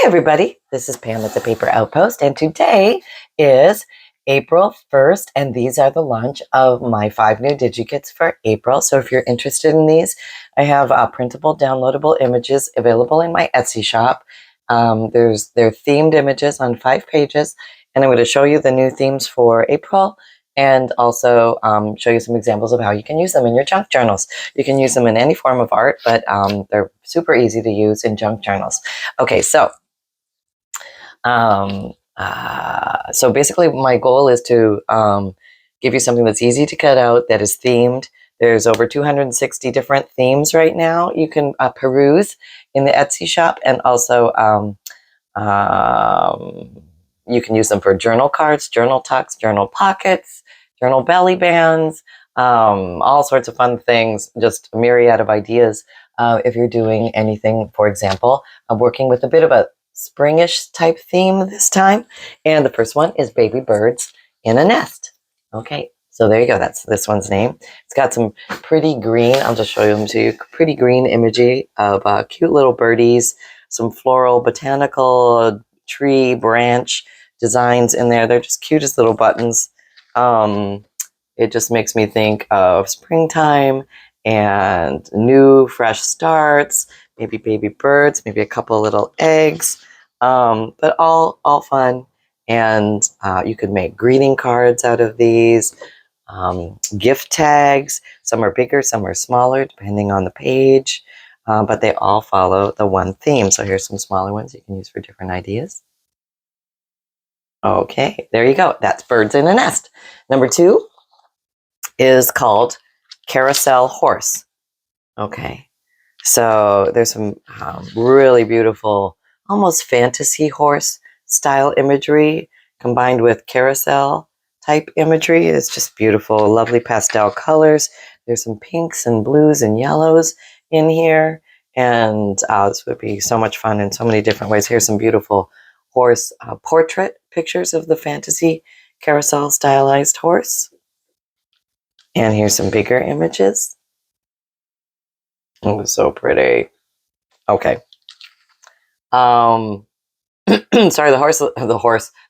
Hi everybody, this is Pam at the Paper Outpost, and today is April 1st, and these are the launch of my 5 new Digikits for April. So if you're interested in these, I have printable downloadable images available in my Etsy shop. They're themed images on 5 pages, and I'm going to show you the new themes for April and also show you some examples of how you can use them in your junk journals. You can use them in any form of art, but they're super easy to use in junk journals. Okay, so basically my goal is to give you something that's easy to cut out, that is themed. There's over 260 different themes right now you can peruse in the Etsy shop, and also you can use them for journal cards, journal tucks, journal pockets, journal belly bands, all sorts of fun things, just a myriad of ideas. If you're doing anything, for example, I'm working with a bit of a springish type theme this time, and the first one is baby birds in a nest. Okay, so there you go. That's this one's name. It's got some pretty green, I'll just show them to you, pretty green imagery of cute little birdies, some floral botanical tree branch designs in there. They're just cute as little buttons. It just makes me think of springtime and new fresh starts, maybe baby birds, maybe a couple little eggs, but all fun. And you could make greeting cards out of these, gift tags. Some are bigger, some are smaller, depending on the page, but they all follow the one theme. So here's some smaller ones you can use for different ideas. Okay, there you go. That's birds in a nest. Number 2 is called Carousel Horse. Okay, so there's some really beautiful, almost fantasy horse style imagery combined with carousel type imagery. It's just beautiful, lovely pastel colors. There's some pinks and blues and yellows in here, and this would be so much fun in so many different ways. Here's some beautiful horse portrait pictures of the fantasy carousel stylized horse. And here's some bigger images. Oh, so pretty. Okay. Sorry, the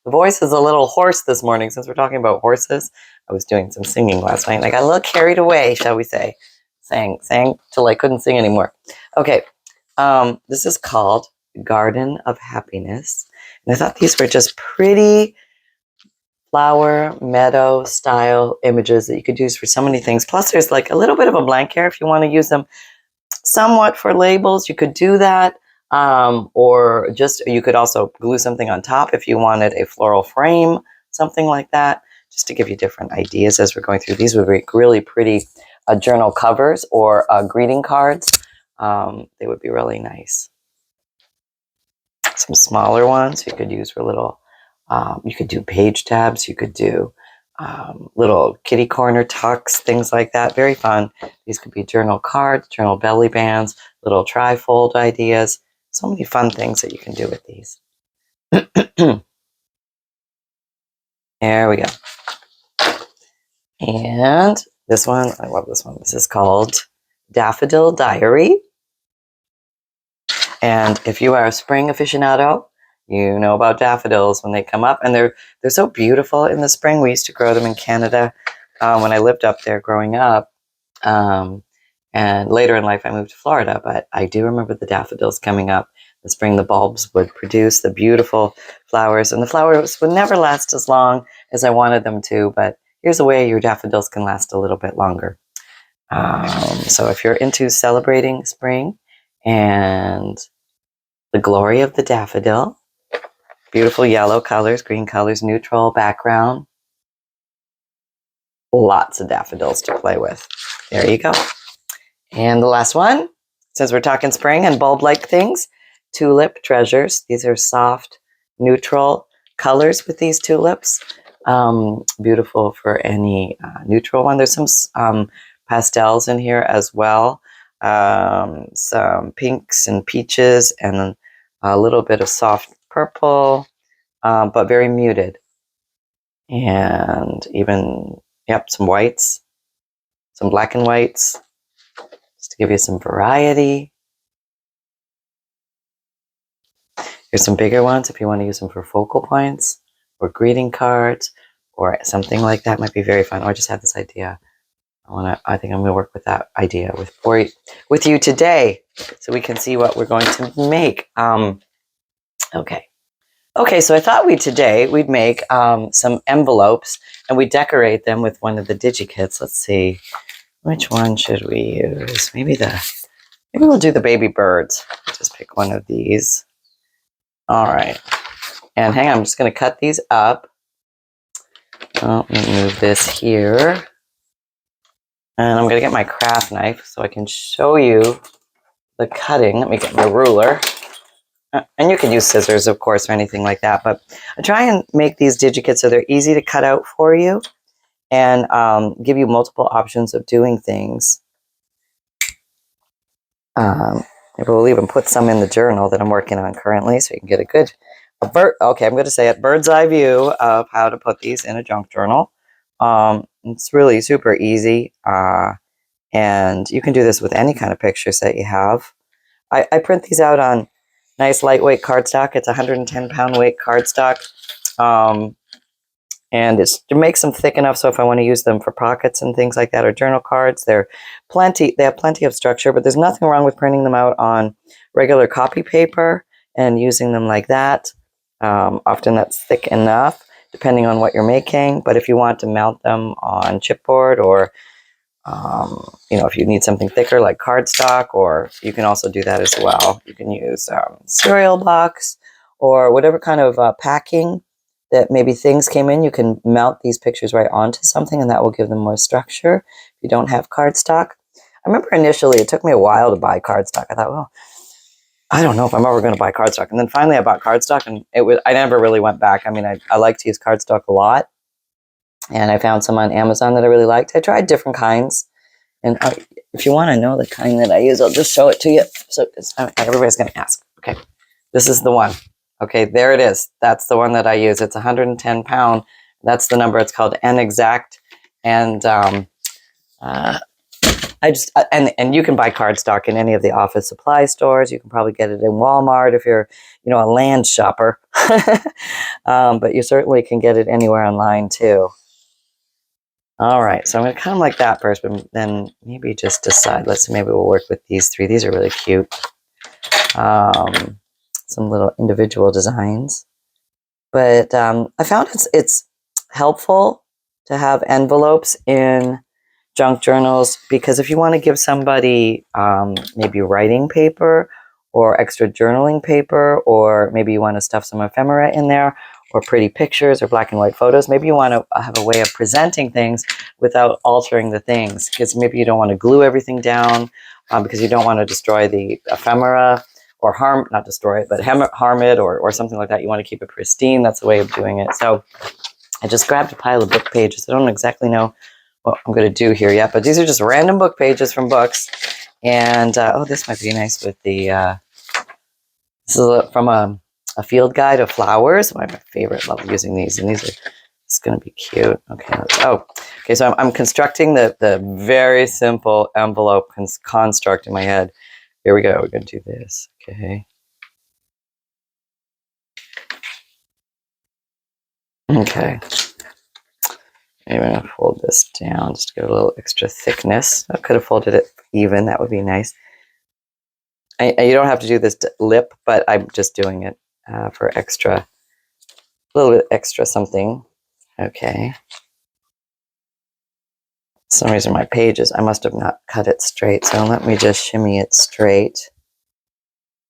voice is a little hoarse this morning since we're talking about horses. I was doing some singing last night and I got a little carried away, shall we say. Sang till I couldn't sing anymore. Okay. This is called Garden of Happiness. And I thought these were just pretty flower meadow style images that you could use for so many things. Plus there's like a little bit of a blank here if you want to use them somewhat for labels. You could do that, or just you could also glue something on top if you wanted a floral frame, something like that, just to give you different ideas as we're going through. These would be really pretty journal covers or greeting cards. They would be really nice. Some smaller ones you could use for little, you could do page tabs, you could do little kitty corner tucks, things like that. Very fun. These could be journal cards, journal belly bands, little trifold ideas. So many fun things that you can do with these. There we go. And this one, I love this one. This is called Daffodil Diary. And if you are a spring aficionado, you know about daffodils when they come up, and they're so beautiful in the spring. We used to grow them in Canada when I lived up there growing up, and later in life I moved to Florida, but I do remember the daffodils coming up. In the spring, the bulbs would produce the beautiful flowers, and the flowers would never last as long as I wanted them to, but here's a way your daffodils can last a little bit longer. So if you're into celebrating spring and the glory of the daffodil, beautiful yellow colors, green colors, neutral background. Lots of daffodils to play with. There you go. And the last one, since we're talking spring and bulb-like things, Tulip Treasures. These are soft, neutral colors with these tulips. Beautiful for any neutral one. There's some pastels in here as well. Some pinks and peaches and a little bit of soft purple, but very muted. And even, yep, some whites, some black and whites, just to give you some variety. Here's some bigger ones if you want to use them for focal points or greeting cards or something like that. Might be very fun. Or I just had this idea. I think I'm going to work with that idea with you today, so we can see what we're going to make. Okay. Okay, so I thought we'd make some envelopes, and we decorate them with one of the Digikits. Let's see, which one should we use? Maybe we'll do the baby birds. Just pick one of these. All right, and hang on, I'm just going to cut these up. Oh, let me move this here. And I'm going to get my craft knife so I can show you the cutting. Let me get my ruler. And you can use scissors, of course, or anything like that. But I try and make these Digikits so they're easy to cut out for you and give you multiple options of doing things. We'll even put some in the journal that I'm working on currently so you can get okay, I'm going to say it, bird's eye view of how to put these in a junk journal. It's really super easy. And you can do this with any kind of pictures that you have. I print these out on nice lightweight cardstock. It's 110-pound weight cardstock. And it makes them thick enough so if I want to use them for pockets and things like that or journal cards, they have plenty of structure, but there's nothing wrong with printing them out on regular copy paper and using them like that. Often that's thick enough, depending on what you're making. But if you want to mount them on chipboard or if you need something thicker like cardstock, or you can also do that as well. You can use cereal box or whatever kind of packing that maybe things came in. You can mount these pictures right onto something and that will give them more structure if you don't have cardstock. I remember initially it took me a while to buy cardstock. I thought, well, I don't know if I'm ever going to buy cardstock. And then finally I bought cardstock and I never really went back. I mean, I like to use cardstock a lot. And I found some on Amazon that I really liked. I tried different kinds. And if you want to know the kind that I use, I'll just show it to you. So everybody's going to ask. Okay, this is the one. Okay, there it is. That's the one that I use. It's 110 pound. That's the number. It's called N-Exact. And and you can buy cardstock in any of the office supply stores. You can probably get it in Walmart if you're, a land shopper. But you certainly can get it anywhere online too. All right, so I'm going to cut them like that first, but then maybe just decide. Maybe we'll work with these three. These are really cute. Some little individual designs. But I found it's helpful to have envelopes in junk journals because if you want to give somebody maybe writing paper or extra journaling paper, or maybe you want to stuff some ephemera in there, or pretty pictures or black and white photos. Maybe you want to have a way of presenting things without altering the things, because maybe you don't want to glue everything down because you don't want to destroy the ephemera or not destroy it, but harm it or something like that. You want to keep it pristine. That's the way of doing it. So I just grabbed a pile of book pages. I don't exactly know what I'm going to do here yet, but these are just random book pages from books. And, this might be nice with the, this is from a field guide of flowers. My favorite. Love using these, and it's going to be cute. Okay, so I'm constructing the very simple envelope construct in my head. Here we go. We're going to do this. Okay. Okay. Maybe I'm going to fold this down just to get a little extra thickness. I could have folded it even. That would be nice. You don't have to do this lip, but I'm just doing it for a little bit extra something. Okay. For some reason my pages, I must have not cut it straight, so let me just shimmy it straight.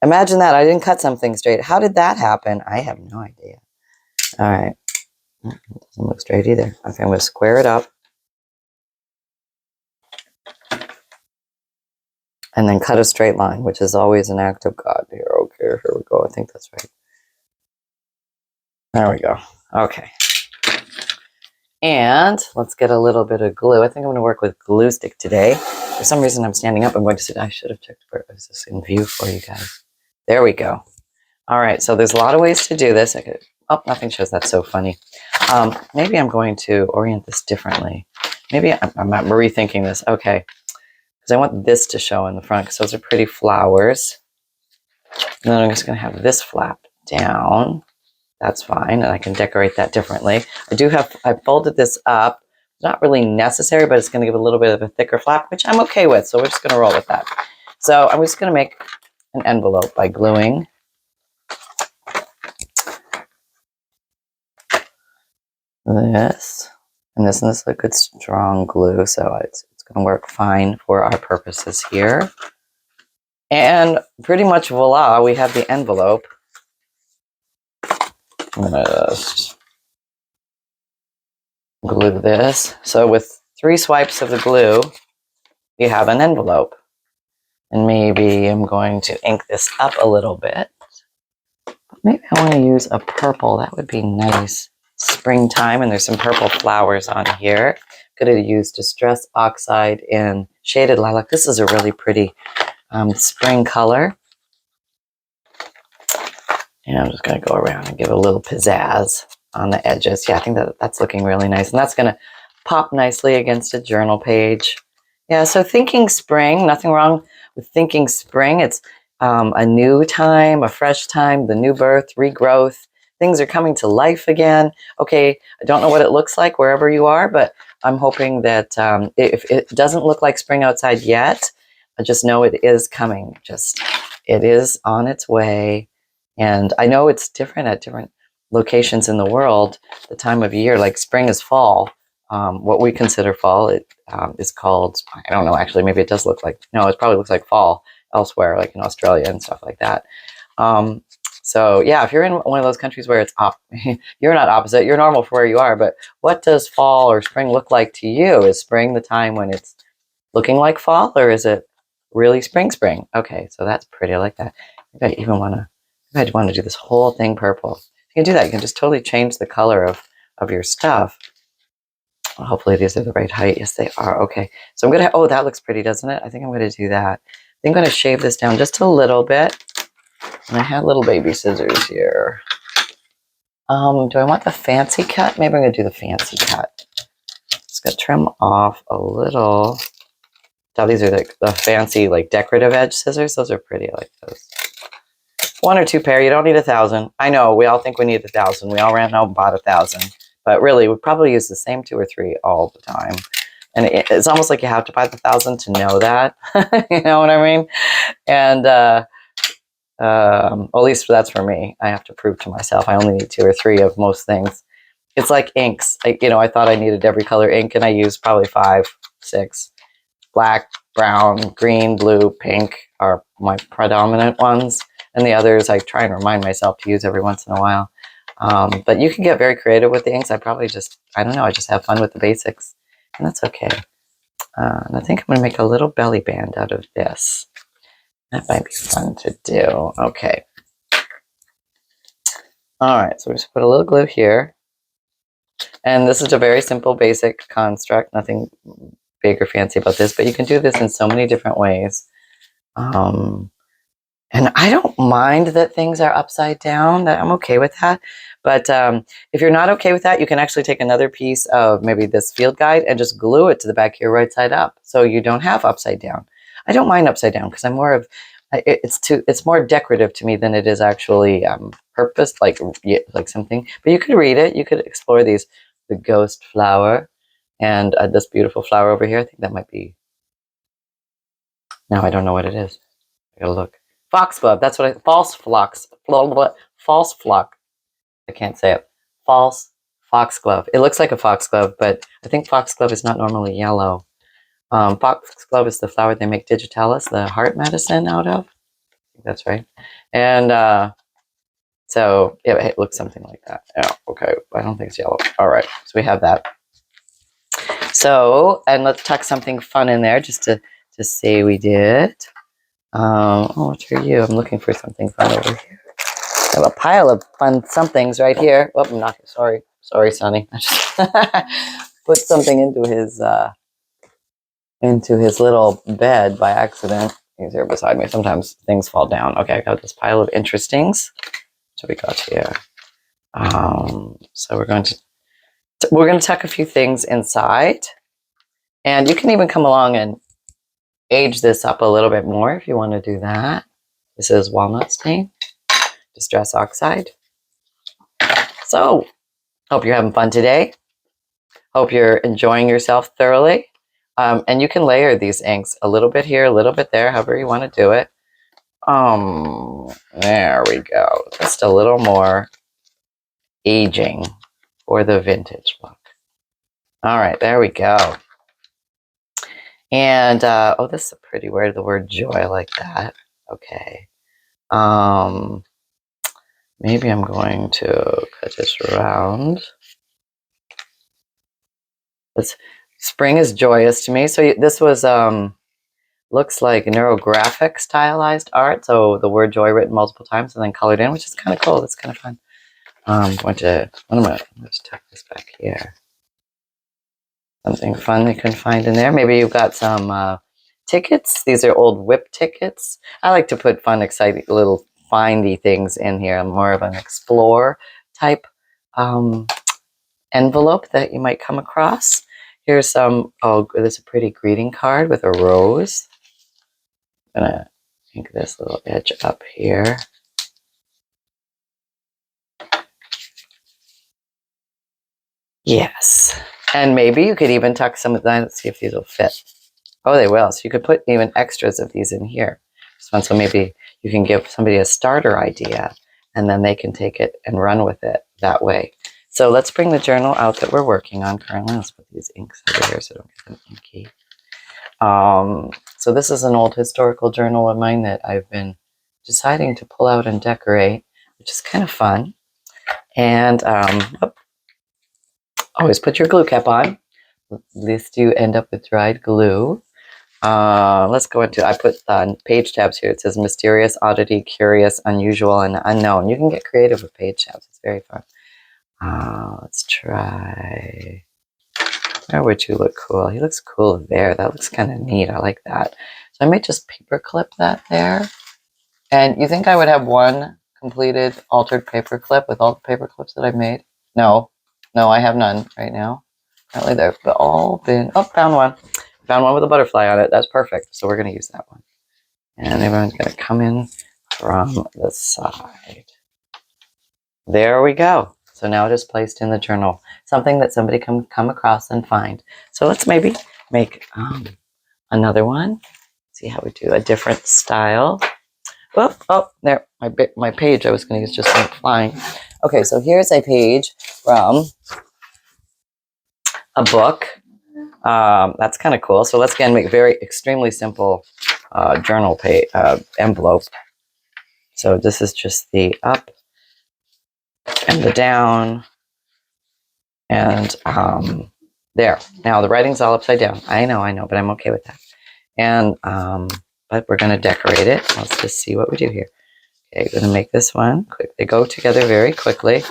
Imagine that, I didn't cut something straight. How did that happen? I have no idea. All right. It doesn't look straight either. Okay, I'm going to square it up. And then cut a straight line, which is always an act of God. Here we go. I think that's right. There we go. Okay. And let's get a little bit of glue. I think I'm going to work with glue stick today. For some reason, I'm standing up. I'm going to sit. I should have checked where is this in view for you guys. There we go. All right. So there's a lot of ways to do this. Nothing shows. That's so funny. Maybe I'm going to orient this differently. Maybe I'm rethinking this. Okay. Because I want this to show in the front because those are pretty flowers. And then I'm just going to have this flap down. That's fine, and I can decorate that differently. I folded this up. It's not really necessary, but it's going to give a little bit of a thicker flap, which I'm okay with, so we're just going to roll with that. So I'm just going to make an envelope by gluing this, and this is a good strong glue, so it's going to work fine for our purposes here. And pretty much voila, we have the envelope. I'm going to just glue this. So with 3 swipes of the glue, you have an envelope. And maybe I'm going to ink this up a little bit. Maybe I want to use a purple. That would be nice. Springtime, and there's some purple flowers on here. Could have used Distress Oxide in Shaded Lilac. This is a really pretty spring color. And I'm just going to go around and give it a little pizzazz on the edges. Yeah, I think that's looking really nice. And that's going to pop nicely against a journal page. Yeah, so thinking spring, nothing wrong with thinking spring. It's a new time, a fresh time, the new birth, regrowth. Things are coming to life again. Okay, I don't know what it looks like wherever you are, but I'm hoping that if it doesn't look like spring outside yet, I just know it is coming. It is on its way. And I know it's different at different locations in the world. The time of year, like spring is fall. What we consider fall, is called, I don't know, actually, maybe it does look like, no, it probably looks like fall elsewhere, like in Australia and stuff like that. So yeah, if you're in one of those countries where it's you're not opposite, you're normal for where you are, but what does fall or spring look like to you? Is spring the time when it's looking like fall, or is it really spring? Okay, so that's pretty. I like that. Maybe I want to do this whole thing purple. You can do that. You can just totally change the color of your stuff. Well, hopefully these are the right height. Yes, they are. Okay, so I'm gonna, oh, that looks pretty, doesn't it? I think I'm gonna do that. I think I'm gonna shave this down just a little bit. And I have little baby scissors here. Do I want the fancy cut? Maybe I'm gonna do the fancy cut. Just gonna trim off a little. Now these are the fancy, like, decorative edge scissors. Those are pretty. I like those. 1 or 2 pair. You don't need 1,000. I know we all think we need 1,000. We all ran out and bought 1,000, but really we probably use the same 2 or 3 all the time. And it's almost like you have to buy the 1,000 to know that. You know what I mean? And at least that's for me. I have to prove to myself I only need 2 or 3 of most things. It's like inks. I thought I needed every color ink, and I used probably 5, 6. Black, brown, green, blue, pink are my predominant ones. And the others I try and remind myself to use every once in a while. But you can get very creative with the inks. I don't know, I just have fun with the basics. And that's okay. And I think I'm going to make a little belly band out of this. That might be fun to do. Okay. All right, so we're just put a little glue here. And this is a very simple, basic construct. Nothing big or fancy about this, but you can do this in so many different ways. And I don't mind that things are upside down. I'm okay with that. But if you're not okay with that, you can actually take another piece of maybe this field guide and just glue it to the back here right side up, so you don't have upside down. I don't mind upside down because I'm more of, it's more decorative to me than it is actually purpose, like something. But you could read it. You could explore these, the ghost flower, and this beautiful flower over here. I think that might be. Now I don't know what it is. I gotta look. Foxglove. That's what false phlox. False flock. I can't say it. False foxglove. It looks like a foxglove, but I think foxglove is not normally yellow. Foxglove is the flower they make digitalis, the heart medicine, out of. I think that's right. And so yeah, it looks something like that. Yeah, okay. I don't think it's yellow. All right, so we have that. So, and let's tuck something fun in there just to say we did. Oh, what's for you? I'm looking for something fun over here. I have a pile of fun somethings right here. Oh, I'm not sorry. Sorry, Sonny. I just put something into his little bed by accident. He's here beside me. Sometimes things fall down. Okay, I got this pile of interestings. What we got here? So we're going to tuck a few things inside, and you can even come along and age this up a little bit more if you want to do that. This is walnut stain. Distress Oxide. So, hope you're having fun today. Hope you're enjoying yourself thoroughly. And you can layer these inks a little bit here, a little bit there, however you want to do it. There we go. Just a little more aging for the vintage look. All right, there we go. And, oh, this is a pretty word, the word joy, I like that. Okay. Maybe I'm going to cut this around. Spring is joyous to me. So this was, looks like neurographic stylized art. So the word joy written multiple times and then colored in, which is kind of cool. That's kind of fun. Let's tuck this back here. Something fun you can find in there. Maybe you've got some tickets. These are old whip tickets. I like to put fun, exciting little findy things in here. I'm more of an explore type envelope that you might come across. Here's some, oh, there's a pretty greeting card with a rose. I'm gonna ink this little edge up here. Yes. And maybe you could even tuck some of that. Let's see if these will fit. Oh, they will. So you could put even extras of these in here. So maybe you can give somebody a starter idea and then they can take it and run with it that way. So let's bring the journal out that we're working on currently. Let's put these inks over here so I don't get them inky. So this is an old historical journal of mine that I've been deciding to pull out and decorate, which is kind of fun. And always put your glue cap on, lest you end up with dried glue. Let's go into, I put page tabs here. It says mysterious, oddity, curious, unusual, and unknown. You can get creative with page tabs. It's very fun. Let's try, where would you look cool? He looks cool there. That looks kind of neat. I like that. So I might just paper clip that there. And you think I would have one completed altered paper clip with all the paper clips that I've made? No, I have none right now. Apparently they've all been, oh, found one. Found one with a butterfly on it. That's perfect. So we're going to use that one. And everyone's going to come in from the side. There we go. So now it is placed in the journal. Something that somebody can come across and find. So let's maybe make another one. See how we do a different style. Oh, there. My page I was going to use just went flying. Okay, so here's a page from a book. That's kind of cool. So let's again make very extremely simple journal page envelope. So this is just the up and the down, and there. Now the writing's all upside down. I know, but I'm okay with that. And but we're going to decorate it. Let's just see what we do here. Okay, going to make this one quick. They go together very quickly.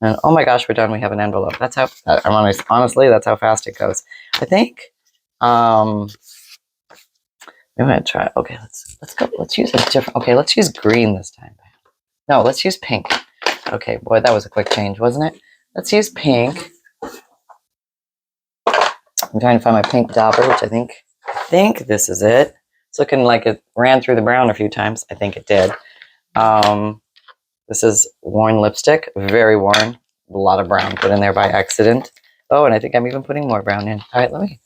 And oh my gosh, we're done. We have an envelope. That's how, honestly, that's how fast it goes. I think, we're going to try, okay, let's go. Let's use a different, okay, let's use green this time. No, let's use pink. Okay, boy, that was a quick change, wasn't it? Let's use pink. I'm trying to find my pink dauber, which I think this is it. It's looking like it ran through the brown a few times. I think it did. This is worn lipstick, very worn. A lot of brown put in there by accident. Oh, and I think I'm even putting more brown in. All right, let me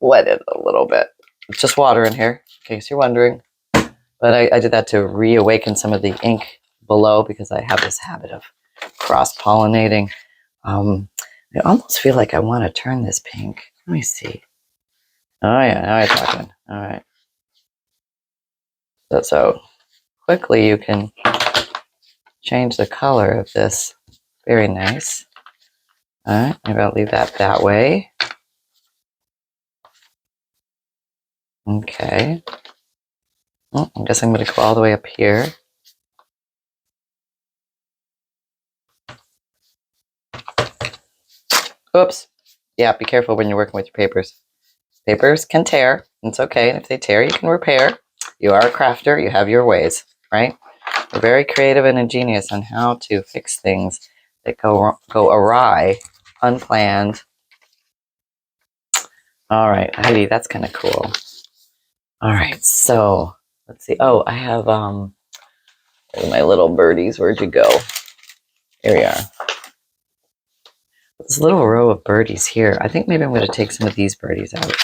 wet it a little bit. It's just water in here, in case you're wondering. But I did that to reawaken some of the ink below because I have this habit of cross-pollinating. I almost feel like I want to turn this pink. Let me see. Oh, yeah, now you're talking. All right. So quickly you can change the color of this. Very nice. All right, maybe I'll leave that way. Okay. Well, I guess I'm going to go all the way up here. Oops. Yeah, be careful when you're working with your papers. Papers can tear. It's okay. And if they tear, you can repair. You are a crafter. You have your ways, right? We're very creative and ingenious on how to fix things that go awry, unplanned. All right, Heidi, that's kind of cool. All right, so let's see. Oh, I have My little birdies, where'd you go? Here we are. This little row of birdies here. I think maybe I'm going to take some of these birdies out.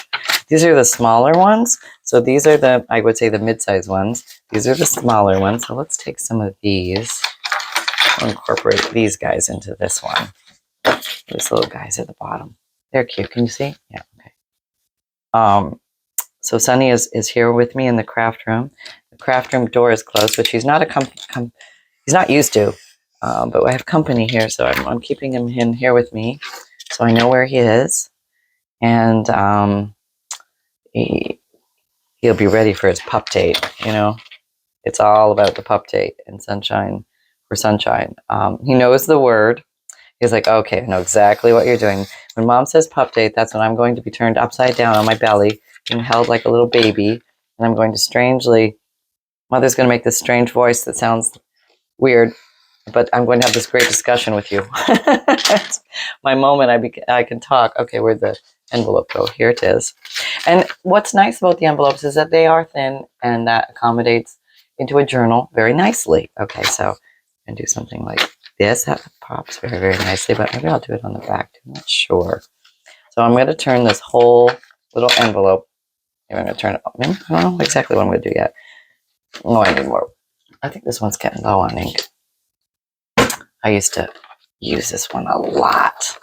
These are the smaller ones. So these are the, I would say, the mid-sized ones. These are the smaller ones. So let's take some of these and incorporate these guys into this one. These little guys at the bottom. They're cute. Can you see? Yeah. Okay. So Sunny is here with me in the craft room. The craft room door is closed, which he's not he's not used to. But I have company here, so I'm keeping him in here with me, so I know where he is, and he'll be ready for his pup date. You know, it's all about the pup date and Sunshine for Sunshine. He knows the word. He's like, okay, I know exactly what you're doing. When Mom says pup date, that's when I'm going to be turned upside down on my belly and held like a little baby, and I'm going to strangely. Mother's going to make this strange voice that sounds weird. But I'm going to have this great discussion with you. It's my moment I can talk. Okay, where'd the envelope go? Here it is. And what's nice about the envelopes is that they are thin, and that accommodates into a journal very nicely. Okay, so I'm going to do something like this. That pops very, very nicely, but maybe I'll do it on the back too. I'm not sure. So I'm going to turn this whole little envelope. Maybe I'm going to turn it. I don't know exactly what I'm going to do yet. Oh, I need more. I think this one's getting low on ink. I used to use this one a lot.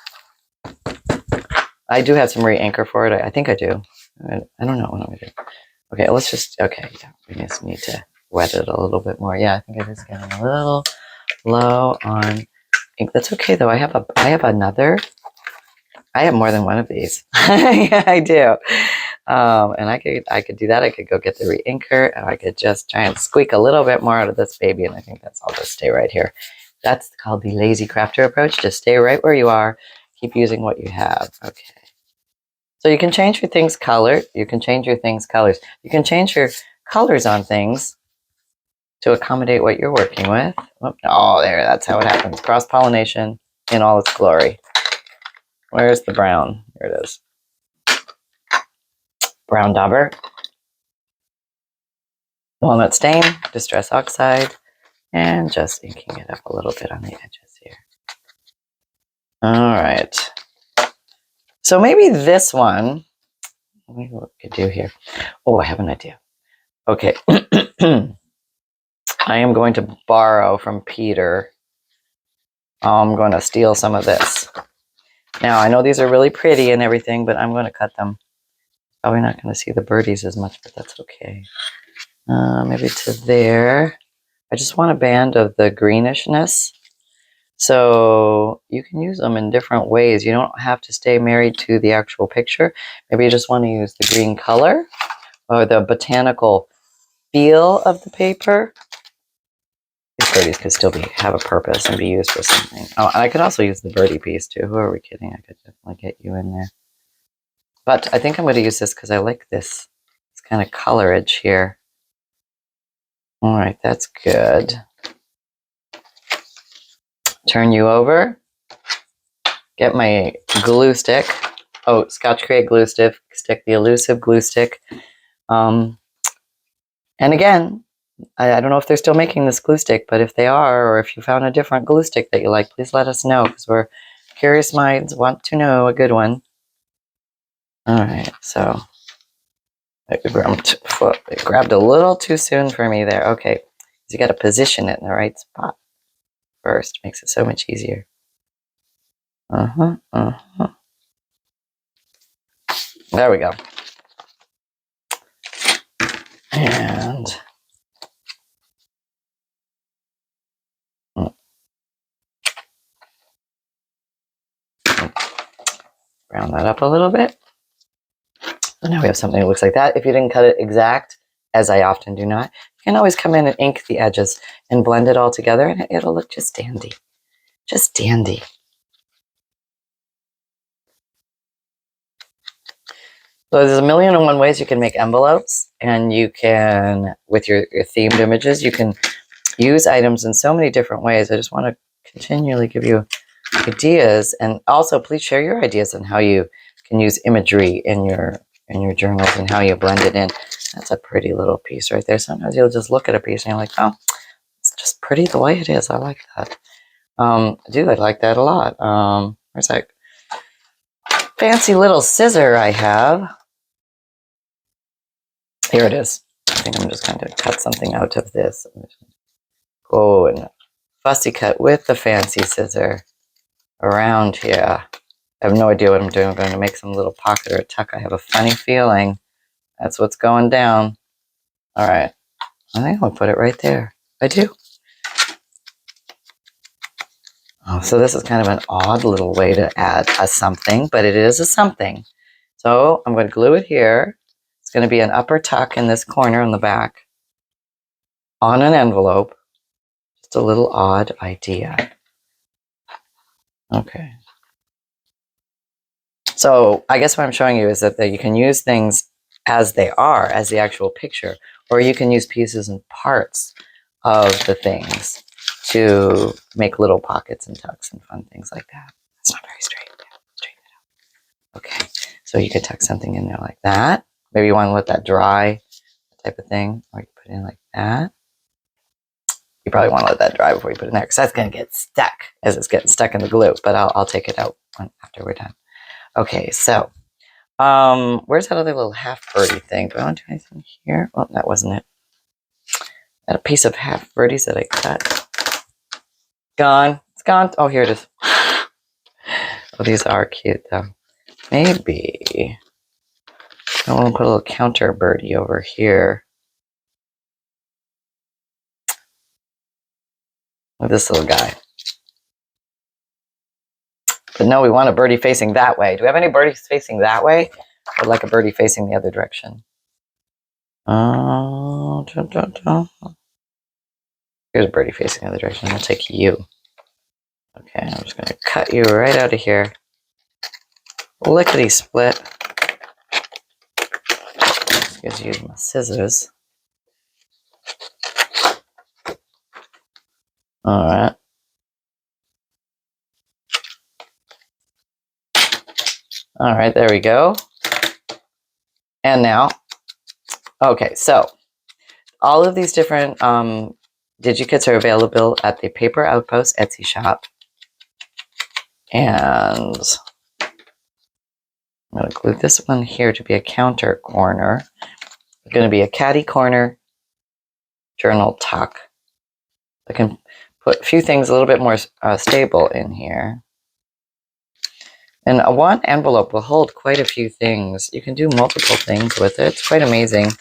I do have some re-anchor for it. I think I do. I don't know what I'm going to do. Okay, let's just, okay, yeah, we just need to wet it a little bit more. Yeah, I think it is getting a little low on ink. That's okay, though. I have another. I have more than one of these. Yeah, I do. And I could do that. I could go get the re-anchor, and I could just try and squeak a little bit more out of this baby, and I think I'll just stay right here. That's called the lazy crafter approach. Just stay right where you are. Keep using what you have. Okay. So you can change your things color. You can change your things colors. You can change your colors on things to accommodate what you're working with. Oh, there. That's how it happens. Cross-pollination in all its glory. Where's the brown? Here it is. Brown dauber. Walnut stain. Distress oxide. And just inking it up a little bit on the edges here. All right. So maybe this one, maybe what we could do here. Oh, I have an idea. Okay. I am going to borrow from Peter. I'm going to steal some of this. Now, I know these are really pretty and everything, but I'm going to cut them. Probably not going to see the birdies as much, but that's okay. Maybe to there. I just want a band of the greenishness. So you can use them in different ways. You don't have to stay married to the actual picture. Maybe you just want to use the green color or the botanical feel of the paper. These birdies could still have a purpose and be used for something. Oh, and I could also use the birdie piece too. Who are we kidding? I could definitely get you in there. But I think I'm going to use this because I like this kind of colorage here. All right, that's good. Turn you over. Get my glue stick. Oh, Scotch Crate glue stick, the elusive glue stick. And again, I don't know if they're still making this glue stick, but if they are, or if you found a different glue stick that you like, please let us know, because we're curious minds want to know a good one. All right, so I grabbed a little too soon for me there. Okay, you got to position it in the right spot first. Makes it so much easier. There we go. And round that up a little bit. So now we have something that looks like that. If you didn't cut it exact, as I often do not, you can always come in and ink the edges and blend it all together, and it'll look just dandy. Just dandy. So there's a million and one ways you can make envelopes, and you can, with your themed images, you can use items in so many different ways. I just want to continually give you ideas, and also please share your ideas on how you can use imagery in your journals and how you blend it in. That's a pretty little piece right there. Sometimes you'll just look at a piece and you're like, oh, just pretty the way it is. I like that. I like that a lot. Where's that fancy little scissor I have? Here it is. I think I'm just going to cut something out of this. Go and fussy cut with the fancy scissor around here. I have no idea what I'm doing. I'm going to make some little pocket or a tuck. I have a funny feeling that's what's going down. All right. I think I'll put it right there. I do. Oh, so this is kind of an odd little way to add a something, but it is a something. So I'm going to glue it here. It's going to be an upper tuck in this corner on the back on an envelope. Just a little odd idea. Okay. So I guess what I'm showing you is that you can use things as they are, as the actual picture, or you can use pieces and parts of the things to make little pockets and tucks and fun things like that. That's not very straight. Straighten it out. Okay, so you could tuck something in there like that. Maybe you want to let that dry, type of thing, or you put it in like that. You probably want to let that dry before you put it in there, because that's going to get stuck as it's getting stuck in the glue. But I'll take it out after we're done. Okay, so where's that other little half birdie thing? Do I want to do anything here? Well, that wasn't it. Got a piece of half birdies that I cut. Gone. It's gone. Oh, here it is. Oh, these are cute though. Maybe I want to put a little counter birdie over here. With this little guy. But no, we want a birdie facing that way. Do we have any birdies facing that way? Or like a birdie facing the other direction? Here's a birdie facing the other direction. I'll take you. Okay, I'm just going to cut you right out of here. Lickety split. Just use my scissors. Alright. Alright, there we go. And now, okay, so all of these different Digikits are available at the Paper Outpost Etsy shop. And I'm going to glue this one here to be a counter corner. It's going to be a caddy corner journal tuck. I can put a few things a little bit more stable in here. And one envelope will hold quite a few things. You can do multiple things with it. It's quite amazing.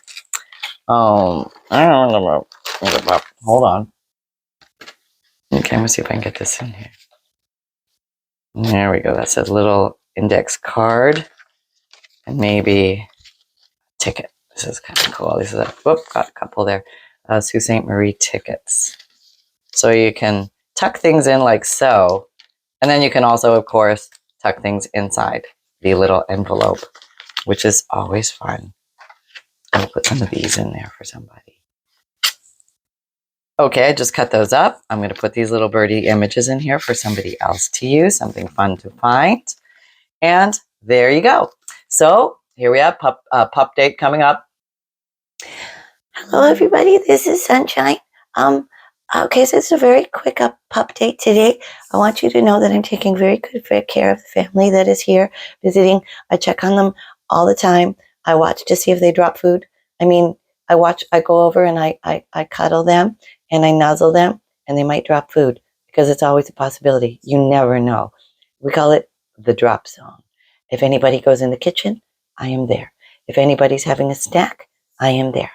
I don't know. Hold on. Okay, I'm going to see if I can get this in here. There we go. That's a little index card. And maybe a ticket. This is kind of cool. This is whoop, got a couple there. Sault Ste. Marie tickets. So you can tuck things in like so. And then you can also, of course, tuck things inside the little envelope, which is always fun. I'll put some of these in there for somebody. Okay, I just cut those up. I'm going to put these little birdie images in here for somebody else to use, something fun to find. And there you go. So here we have pup date coming up. Hello, everybody. This is Sunshine. Okay, so it's a very quick pup date today. I want you to know that I'm taking very good care of the family that is here visiting. I check on them all the time. I watch to see if they drop food. I mean, I go over and I cuddle them and I nuzzle them, and they might drop food because it's always a possibility. You never know. We call it the drop zone. If anybody goes in the kitchen, I am there. If anybody's having a snack, I am there.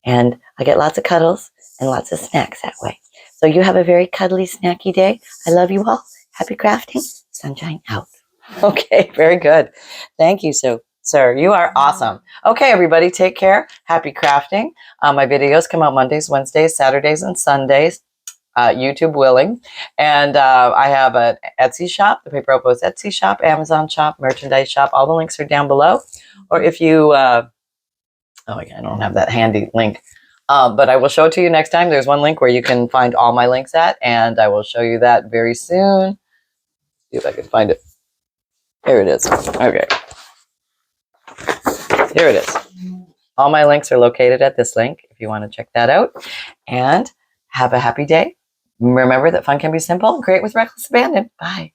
And I get lots of cuddles and lots of snacks that way. So you have a very cuddly, snacky day. I love you all. Happy crafting. Sunshine out. Okay, very good. Thank you, sir. You are awesome. Okay, everybody, take care. Happy crafting. My videos come out Mondays, Wednesdays, Saturdays, and Sundays, YouTube willing. And I have an Etsy shop, the Paper Outpost Etsy shop, Amazon shop, merchandise shop. All the links are down below. Or if you, I don't have that handy link. But I will show it to you next time. There's one link where you can find all my links at, and I will show you that very soon. See if I can find it. Here it is. Okay. Here it is. All my links are located at this link if you want to check that out. And Have a happy day. Remember that fun can be simple and create with reckless abandon. Bye.